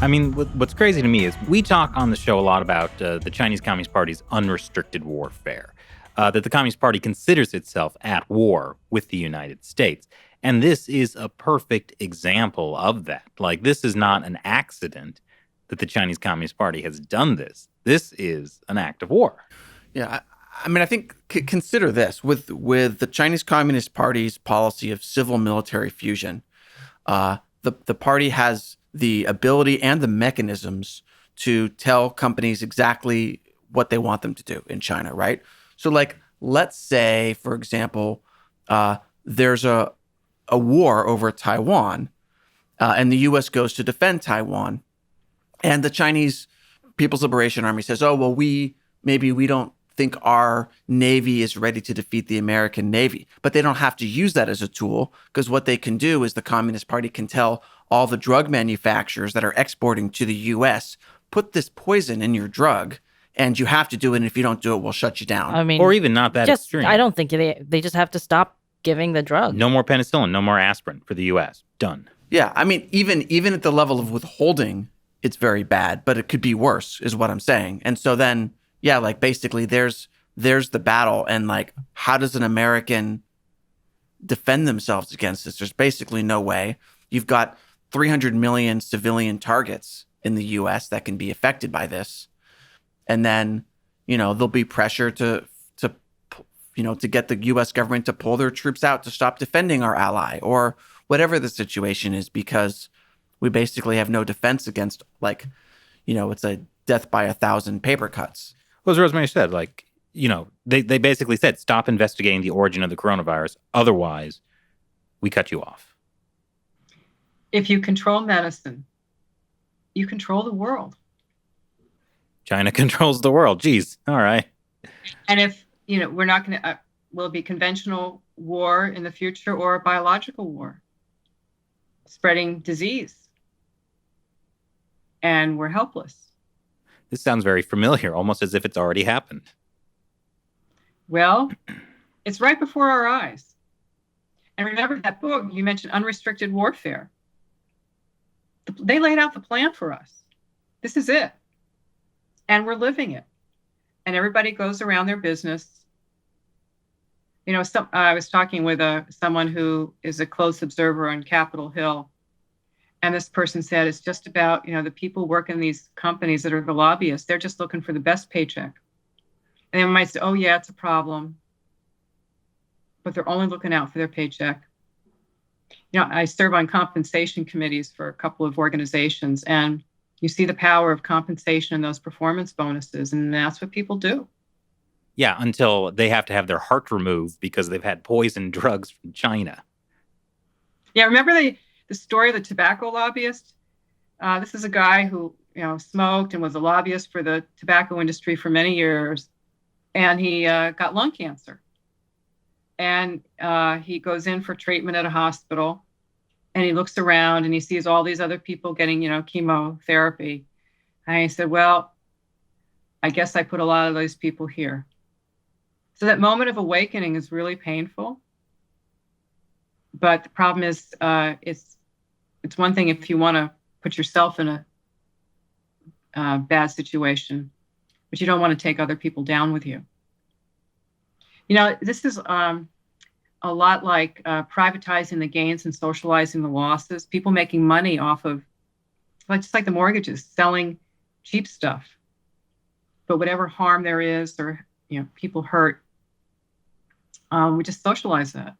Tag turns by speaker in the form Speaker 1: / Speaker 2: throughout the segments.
Speaker 1: I mean, what's crazy to me is we talk on the show a lot about the Chinese Communist Party's unrestricted warfare, that the Communist Party considers itself at war with the United States. And this is a perfect example of that. Like, this is not an accident that the Chinese Communist Party has done this. This is an act of war.
Speaker 2: Yeah, I mean, I think consider this with the Chinese Communist Party's policy of civil-military fusion. The party has the ability and the mechanisms to tell companies exactly what they want them to do in China, right? So, like, let's say, for example, there's a war over Taiwan, and the U.S. goes to defend Taiwan, and the Chinese People's Liberation Army says, "Oh, well, we don't think our Navy is ready to defeat the American Navy." But they don't have to use that as a tool, because what they can do is the Communist Party can tell all the drug manufacturers that are exporting to the U.S., put this poison in your drug, and you have to do it. And if you don't do it, we'll shut you down.
Speaker 3: I mean,
Speaker 1: or even not that extreme.
Speaker 3: I don't think they just have to stop giving the drug.
Speaker 1: No more penicillin, no more aspirin for the U.S. Done.
Speaker 2: Yeah, I mean, even at the level of withholding, it's very bad, but it could be worse, is what I'm saying. And so then, yeah, like basically there's the battle, and like, how does an American defend themselves against this? There's basically no way. You've got 300 million civilian targets in the U.S. that can be affected by this. And then, there'll be pressure to get the U.S. government to pull their troops out to stop defending our ally, or whatever the situation is, because we basically have no defense against, like, it's a death by 1,000 paper cuts.
Speaker 1: Well, as Rosemary said, like, they basically said, stop investigating the origin of the coronavirus. Otherwise, we cut you off.
Speaker 4: If you control medicine, you control the world.
Speaker 1: China controls the world. Geez. All right.
Speaker 4: And if, we're not going to, will it be conventional war in the future or a biological war? Spreading disease. And we're helpless.
Speaker 1: This sounds very familiar, almost as if it's already happened.
Speaker 4: Well, it's right before our eyes. And remember that book, you mentioned Unrestricted Warfare. They laid out the plan for us. This is it. And we're living it. And everybody goes around their business. I was talking with someone who is a close observer on Capitol Hill. And this person said, it's just about, the people working in these companies that are the lobbyists. They're just looking for the best paycheck. And they might say, oh, yeah, it's a problem. But they're only looking out for their paycheck. I serve on compensation committees for a couple of organizations, and you see the power of compensation and those performance bonuses, and that's what people do.
Speaker 1: Yeah, until they have to have their heart removed because they've had poison drugs from China.
Speaker 4: Yeah, remember the story of the tobacco lobbyist? This is a guy who, smoked and was a lobbyist for the tobacco industry for many years, and he got lung cancer. And he goes in for treatment at a hospital, and he looks around and he sees all these other people getting, chemotherapy. And he said, well, I guess I put a lot of those people here. So that moment of awakening is really painful. But the problem is, it's one thing if you want to put yourself in a bad situation, but you don't want to take other people down with you. This is a lot like privatizing the gains and socializing the losses. People making money off of, just like the mortgages, selling cheap stuff. But whatever harm there is, or people hurt, we just socialize that.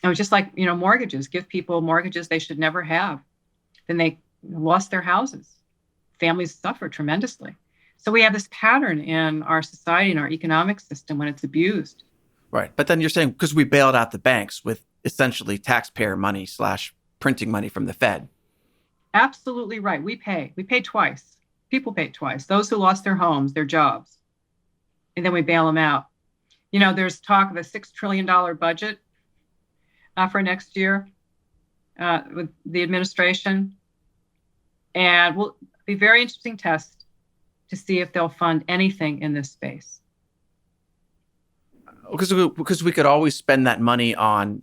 Speaker 4: And it's just like mortgages. Give people mortgages they should never have. Then they lost their houses. Families suffer tremendously. So we have this pattern in our society and our economic system when it's abused.
Speaker 2: Right. But then you're saying because we bailed out the banks with essentially taxpayer money / printing money from the Fed.
Speaker 4: Absolutely right. We pay twice. People pay twice. Those who lost their homes, their jobs. And then we bail them out. There's talk of a $6 trillion budget for next year with the administration. And will be a very interesting test to see if they'll fund anything in this space.
Speaker 2: Because we could always spend that money on,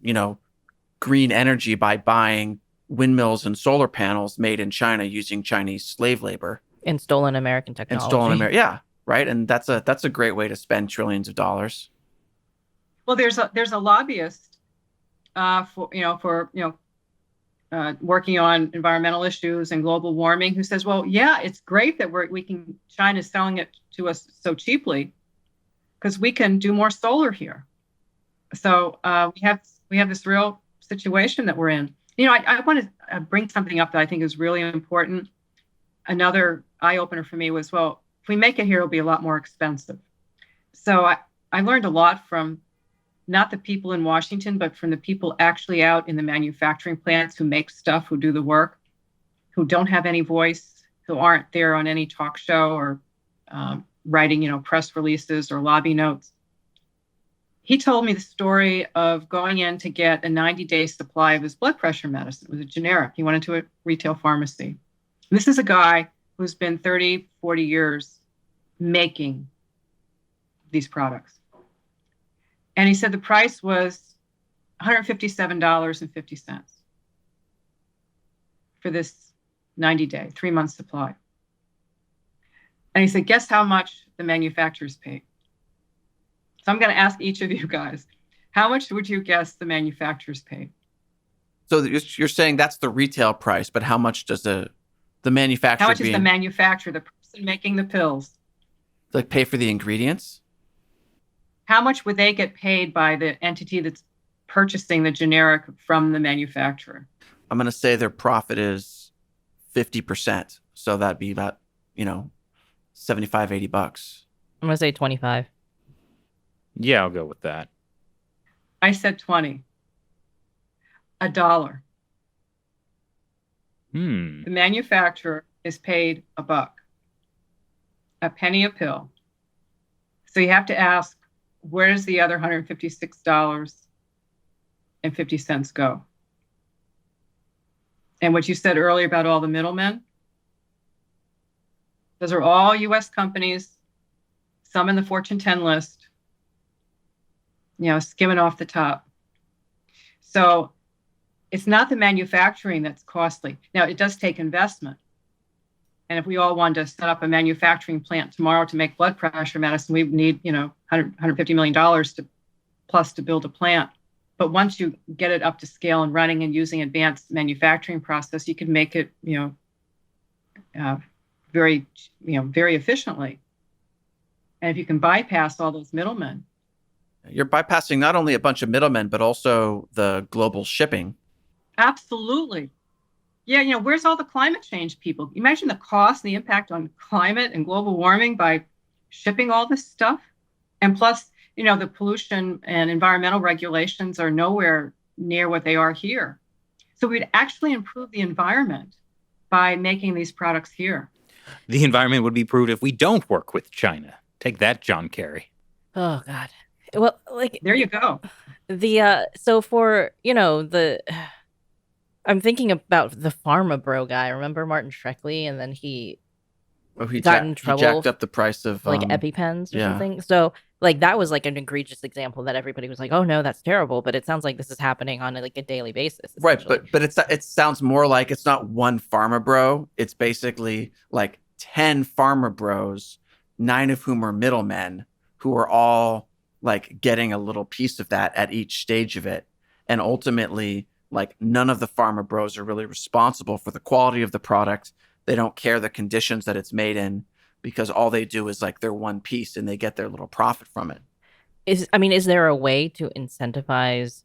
Speaker 2: green energy by buying windmills and solar panels made in China using Chinese slave labor
Speaker 3: And stolen American
Speaker 2: and
Speaker 3: technology.
Speaker 2: stolen America. Yeah, right. And that's a great way to spend trillions of dollars.
Speaker 4: Well, there's a lobbyist working on environmental issues and global warming who says, well, yeah, it's great that China's selling it to us so cheaply because we can do more solar here. So we have this real situation that we're in. I want to bring something up that I think is really important. Another eye opener for me was, well, if we make it here, it'll be a lot more expensive. So I learned a lot from not the people in Washington, but from the people actually out in the manufacturing plants who make stuff, who do the work, who don't have any voice, who aren't there on any talk show or writing, press releases or lobby notes. He told me the story of going in to get a 90-day supply of his blood pressure medicine. It was a generic. He went into a retail pharmacy. And this is a guy who's been 30, 40 years making these products. And he said the price was $157.50 for this 90-day, 3-month supply. And he said, guess how much the manufacturers paid? So I'm going to ask each of you guys, how much would you guess the manufacturers paid?
Speaker 2: So you're saying that's the retail price, but how much does the manufacturer?
Speaker 4: How much is the manufacturer, the person making the pills?
Speaker 2: Like pay for the ingredients?
Speaker 4: How much would they get paid by the entity that's purchasing the generic from the manufacturer?
Speaker 2: I'm going to say their profit is 50%. So that'd be about, $75, $80.
Speaker 3: I'm going to say 25.
Speaker 1: Yeah, I'll go with that.
Speaker 4: I said 20. $1. The manufacturer is paid $1, a penny a pill. So you have to ask, where does the other $156.50 go? And what you said earlier about all the middlemen, those are all U.S. companies, some in the Fortune 10 list, skimming off the top. So it's not the manufacturing that's costly. Now, it does take investment. And if we all wanted to set up a manufacturing plant tomorrow to make blood pressure medicine, we would need, $150 million to build a plant. But once you get it up to scale and running and using advanced manufacturing process, you can make it, very efficiently. And if you can bypass all those middlemen.
Speaker 2: You're bypassing not only a bunch of middlemen, but also the global shipping.
Speaker 4: Absolutely. Yeah, where's all the climate change people? Imagine the cost and the impact on climate and global warming by shipping all this stuff. And plus, the pollution and environmental regulations are nowhere near what they are here. So we'd actually improve the environment by making these products here.
Speaker 1: The environment would be improved if we don't work with China. Take that, John Kerry.
Speaker 3: Oh, God. Well,
Speaker 4: there you go.
Speaker 3: So for, I'm thinking about the Pharma Bro guy. Remember Martin Shkreli? And then he got in trouble.
Speaker 2: He jacked up the price of
Speaker 3: EpiPens or something. So that was an egregious example that everybody was like, "Oh no, that's terrible." But it sounds like this is happening on a daily basis.
Speaker 2: Right, but it sounds more like it's not one Pharma Bro. It's basically 10 Pharma Bros, 9 of whom are middlemen, who are all getting a little piece of that at each stage of it, and ultimately. None of the Pharma Bros are really responsible for the quality of the product. They don't care the conditions that it's made in because all they do is their one piece and they get their little profit from it.
Speaker 3: Is there a way to incentivize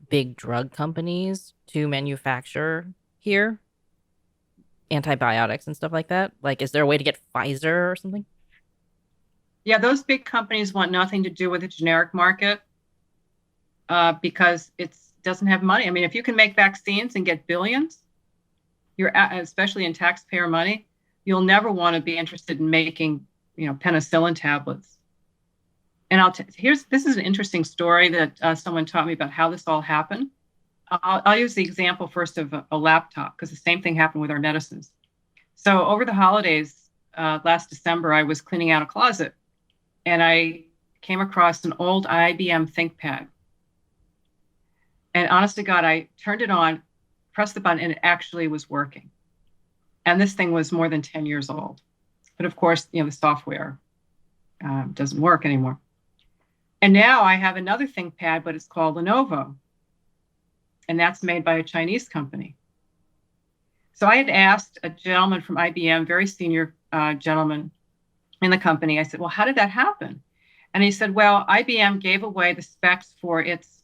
Speaker 3: big drug companies to manufacture here? Antibiotics and stuff like that? Is there a way to get Pfizer or something?
Speaker 4: Yeah, those big companies want nothing to do with the generic market because it doesn't have money. I mean, if you can make vaccines and get billions, especially in taxpayer money, you'll never want to be interested in making, penicillin tablets. And this is an interesting story that someone taught me about how this all happened. I'll use the example first of a laptop because the same thing happened with our medicines. So over the holidays, last December, I was cleaning out a closet and I came across an old IBM ThinkPad. And honest to God, I turned it on, pressed the button and it actually was working. And this thing was more than 10 years old. But of course, the software doesn't work anymore. And now I have another ThinkPad, but it's called Lenovo. And that's made by a Chinese company. So I had asked a gentleman from IBM, very senior gentleman in the company, I said, well, how did that happen? And he said, well, IBM gave away the specs for its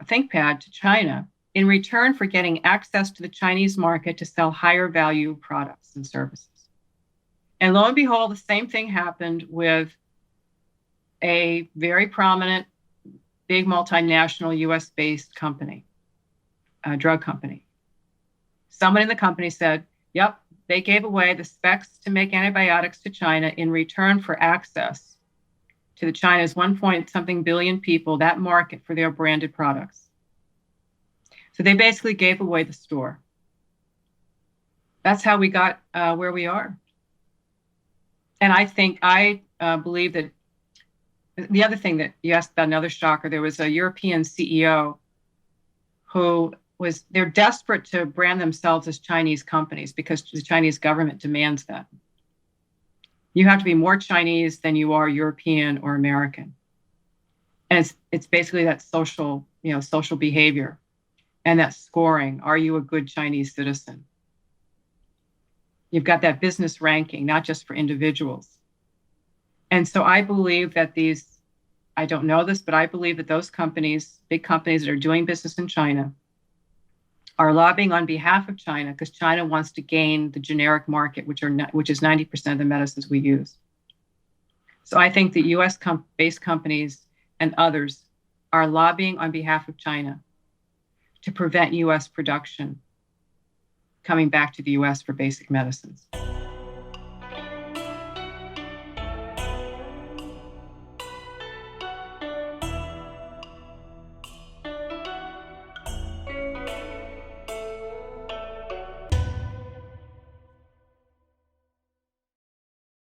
Speaker 4: ThinkPad to China in return for getting access to the Chinese market to sell higher value products and services. And lo and behold, the same thing happened with a very prominent, big multinational US-based company, a drug company. Someone in the company said, yep, they gave away the specs to make antibiotics to China in return for access to the China's 1 billion people, that market for their branded products. So they basically gave away the store. That's how we got where we are. And I believe that the other thing that you asked about, another shocker, there was a European CEO who they're desperate to brand themselves as Chinese companies because the Chinese government demands that. You have to be more Chinese than you are European or American. And it's basically that social behavior and that scoring. Are you a good Chinese citizen? You've got that business ranking, not just for individuals. And so I believe that I don't know this, but I believe that those companies, big companies that are doing business in China, are lobbying on behalf of China because China wants to gain the generic market, which is 90% of the medicines we use. So I think that US-based companies and others are lobbying on behalf of China to prevent US production coming back to the US for basic medicines.